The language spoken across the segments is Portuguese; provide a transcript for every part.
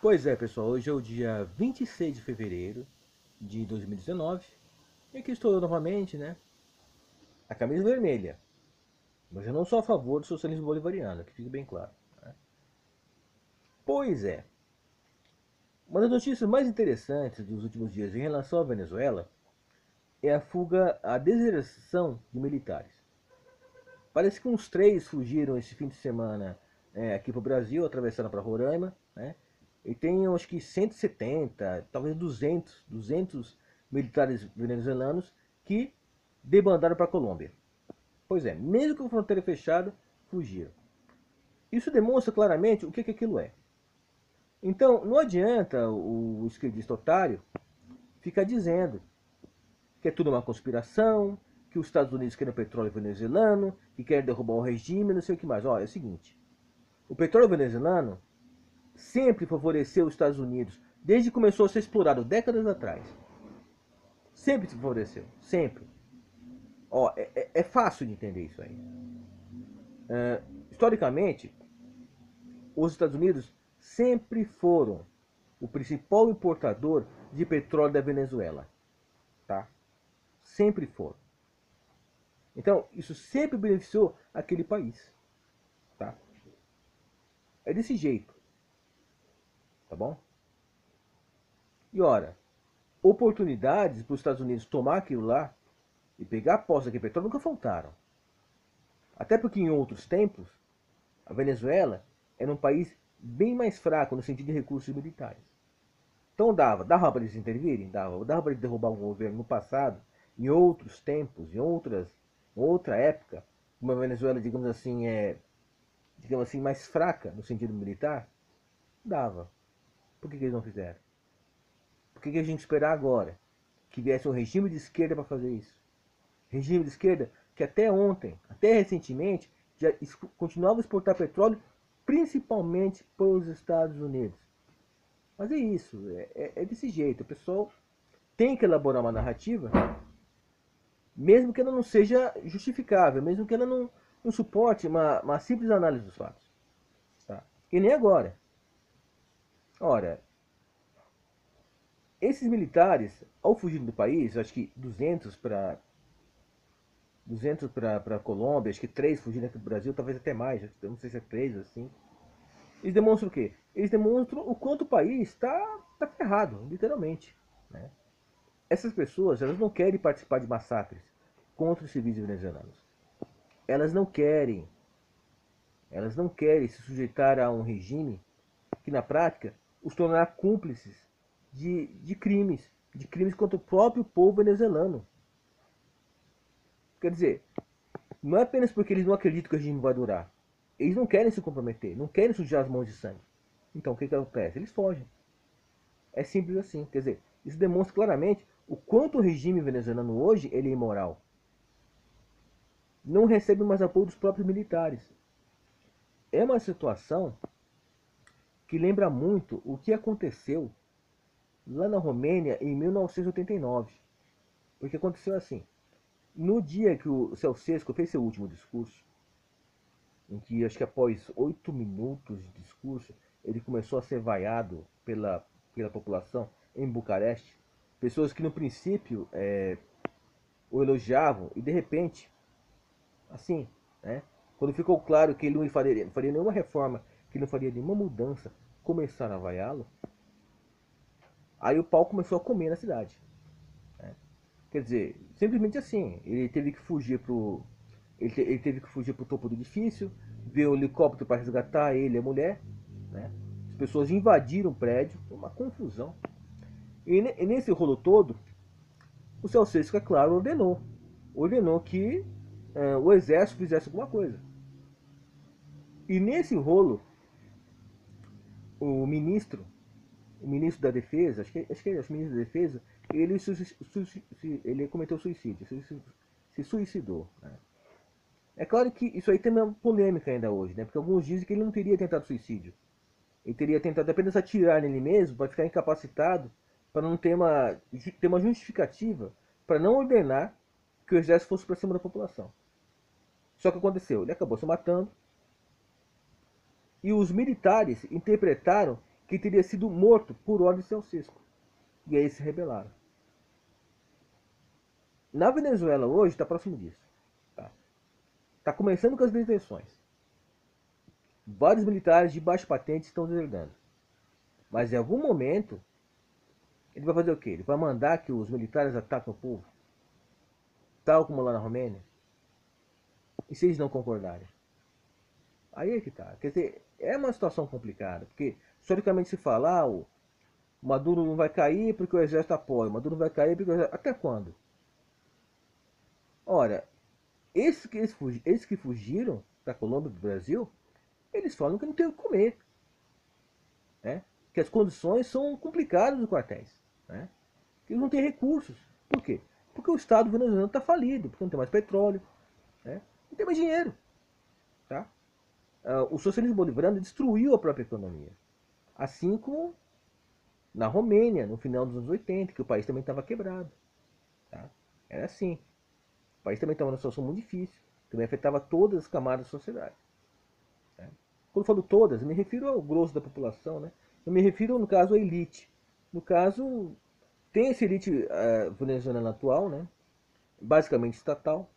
Pois é, pessoal, hoje é o dia 26 de fevereiro de 2019 e aqui estou eu novamente, né? A camisa vermelha, mas eu não sou a favor do socialismo bolivariano, que fique bem claro. Né? Pois é, uma das notícias mais interessantes dos últimos dias em relação à Venezuela é a fuga, a deserção de militares. Parece que uns três fugiram esse fim de semana aqui para o Brasil, atravessaram para Roraima, né? E tem acho que 170, talvez 200 militares venezuelanos que debandaram para a Colômbia. Pois é, mesmo com a fronteira fechada, fugiram. Isso demonstra claramente o que aquilo é. Então, não adianta o esquerdista otário ficar dizendo que é tudo uma conspiração, que os Estados Unidos querem o petróleo venezuelano, que querem derrubar o regime, não sei o que mais. Olha, é o seguinte, o petróleo venezuelano sempre favoreceu os Estados Unidos, desde que começou a ser explorado décadas atrás. Sempre se favoreceu, sempre. Ó, é fácil de entender isso aí. Historicamente, os Estados Unidos sempre foram o principal importador de petróleo da Venezuela, tá? Sempre foram. Então, isso sempre beneficiou aquele país, tá? É desse jeito, tá bom? E ora, oportunidades para os Estados Unidos tomar aquilo lá e pegar a posse daquele petróleo nunca faltaram. Até porque em outros tempos, a Venezuela era um país bem mais fraco no sentido de recursos militares. Então dava para eles intervirem? Dava para eles derrubar um governo no passado, em outros tempos, outra época, uma Venezuela, digamos assim, mais fraca no sentido militar? Dava. Por que eles não fizeram? Por que a gente esperar agora que viesse um regime de esquerda para fazer isso? Regime de esquerda que até ontem, até recentemente, já continuava a exportar petróleo, principalmente para os Estados Unidos. Mas é isso, é desse jeito. O pessoal tem que elaborar uma narrativa, mesmo que ela não seja justificável, mesmo que ela não suporte uma simples análise dos fatos. Tá? E nem agora. Ora, esses militares, ao fugirem do país, acho que 200 para a Colômbia, acho que 3 fugindo aqui do Brasil, talvez até mais, não sei se é 3 assim. Eles demonstram o quê? Eles demonstram o quanto o país tá ferrado, literalmente. Né? Essas pessoas, elas não querem participar de massacres contra os civis venezuelanos. Elas não querem, elas não querem se sujeitar a um regime que na prática os tornará cúmplices de crimes contra o próprio povo venezuelano. Quer dizer, não é apenas porque eles não acreditam que o regime vai durar. Eles não querem se comprometer, não querem sujar as mãos de sangue. Então o que acontece? Eles fogem. É simples assim. Quer dizer, isso demonstra claramente o quanto o regime venezuelano hoje ele é imoral. Não recebe mais apoio dos próprios militares. É uma situação que lembra muito o que aconteceu lá na Romênia em 1989. Porque aconteceu assim. No dia que o Ceausescu fez seu último discurso, em que acho que após 8 minutos de discurso, ele começou a ser vaiado pela população em Bucareste, pessoas que no princípio o elogiavam e de repente, assim, né, quando ficou claro que ele não faria nenhuma reforma, que não faria nenhuma mudança, começaram a vaiá-lo, aí o pau começou a comer na cidade. Né? Quer dizer, simplesmente assim, ele teve que fugir ele teve que fugir pro topo do edifício, ver o helicóptero para resgatar ele e a mulher, né? As pessoas invadiram o prédio, uma confusão. E nesse rolo todo, o Ceausescu, é claro, ordenou que o exército fizesse alguma coisa. E nesse rolo, o ministro, o ministro da Defesa, acho que é o ministro da Defesa, ele, ele cometeu suicídio, se suicidou. Né? É claro que isso aí tem uma polêmica ainda hoje, né? Porque alguns dizem que ele não teria tentado suicídio. Ele teria tentado apenas atirar nele mesmo para ficar incapacitado, para não ter uma justificativa, para não ordenar que o exército fosse para cima da população. Só que aconteceu, ele acabou se matando e os militares interpretaram que teria sido morto por ordem de Ceausescu. E aí se rebelaram. Na Venezuela hoje está próximo disso. Tá começando com as deserções. Vários militares de baixa patente estão deserdando. Mas em algum momento, ele vai fazer o quê? Ele vai mandar que os militares ataquem o povo, tal como lá na Romênia? E se eles não concordarem? Aí é que tá. Quer dizer, é uma situação complicada, porque historicamente se fala, o Maduro não vai cair porque o exército apoia, o Maduro não vai cair porque o exército... Até quando? Ora, esses que fugiram da Colômbia e do Brasil, eles falam que não tem o que comer, né? Que as condições são complicadas nos quartéis, né? Que eles não têm recursos. Por quê? Porque o Estado venezuelano está falido, porque não tem mais petróleo, né? Não tem mais dinheiro. Tá? O socialismo bolivariano destruiu a própria economia. Assim como na Romênia, no final dos anos 80, que o país também estava quebrado. Tá? Era assim. O país também estava numa situação muito difícil. Também afetava todas as camadas da sociedade. Né? Quando eu falo todas, eu me refiro ao grosso da população. Né? Eu me refiro, no caso, à elite. No caso, tem essa elite venezuelana atual, né? Basicamente estatal,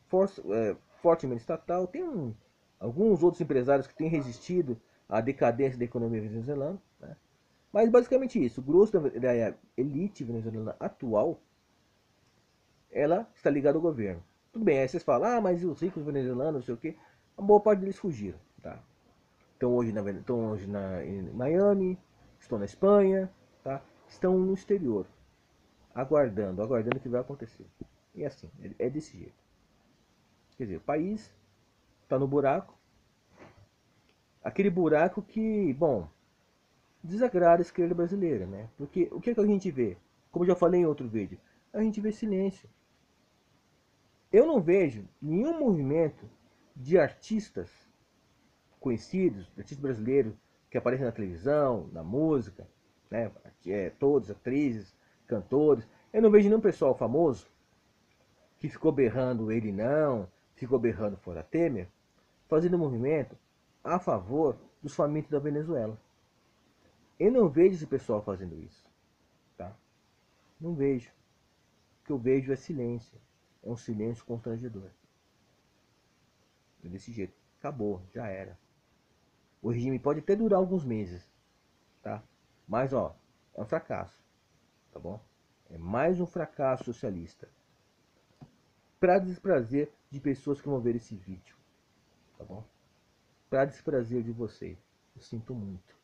fortemente estatal. Tem alguns outros empresários que têm resistido à decadência da economia venezuelana. Né? Mas basicamente isso. O grosso da elite venezuelana atual, ela está ligada ao governo. Tudo bem, aí vocês falam, mas os ricos venezuelanos, não sei o quê. A boa parte deles fugiram. Tá? Estão hoje em Miami, estão na Espanha, tá? Estão no exterior, aguardando o que vai acontecer. E assim, é desse jeito. Quer dizer, o país está no buraco, aquele buraco que, bom, desagrada a esquerda brasileira, né? Porque o que é que a gente vê? Como eu já falei em outro vídeo, a gente vê silêncio. Eu não vejo nenhum movimento de artistas conhecidos, artistas brasileiros que aparecem na televisão, na música, né? Todos, atrizes, cantores. Eu não vejo nenhum pessoal famoso que ficou berrando ele não, ficou berrando fora Temer, fazendo um movimento a favor dos famintos da Venezuela. Eu não vejo esse pessoal fazendo isso. Tá? Não vejo. O que eu vejo é silêncio. É um silêncio constrangedor. É desse jeito. Acabou, já era. O regime pode até durar alguns meses, tá? Mas ó, é um fracasso, tá bom? É mais um fracasso socialista. Para desprazer de pessoas que vão ver esse vídeo, tá bom? Para desprazer de vocês. Eu sinto muito.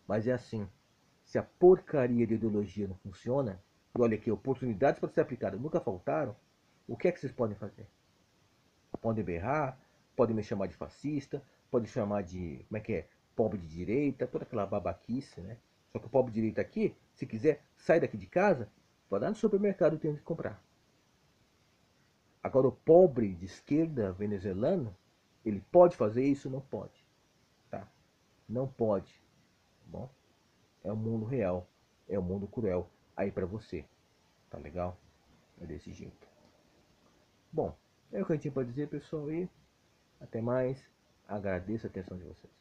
Mas é assim. Se a porcaria de ideologia não funciona, e olha aqui, oportunidades para ser aplicadas nunca faltaram, o que é que vocês podem fazer? Podem berrar, podem me chamar de fascista, podem chamar de, como é que é, pobre de direita, toda aquela babaquice, né? Só que o pobre de direita aqui, se quiser, sai daqui de casa, vai lá no supermercado e tem que comprar. Agora o pobre de esquerda venezuelano, ele pode fazer isso? Não pode. Tá? Não pode. Tá bom? É o mundo real. É o mundo cruel. Aí pra você. Tá legal? É desse jeito. Bom, é o que eu tinha pra dizer, pessoal. E até mais. Agradeço a atenção de vocês.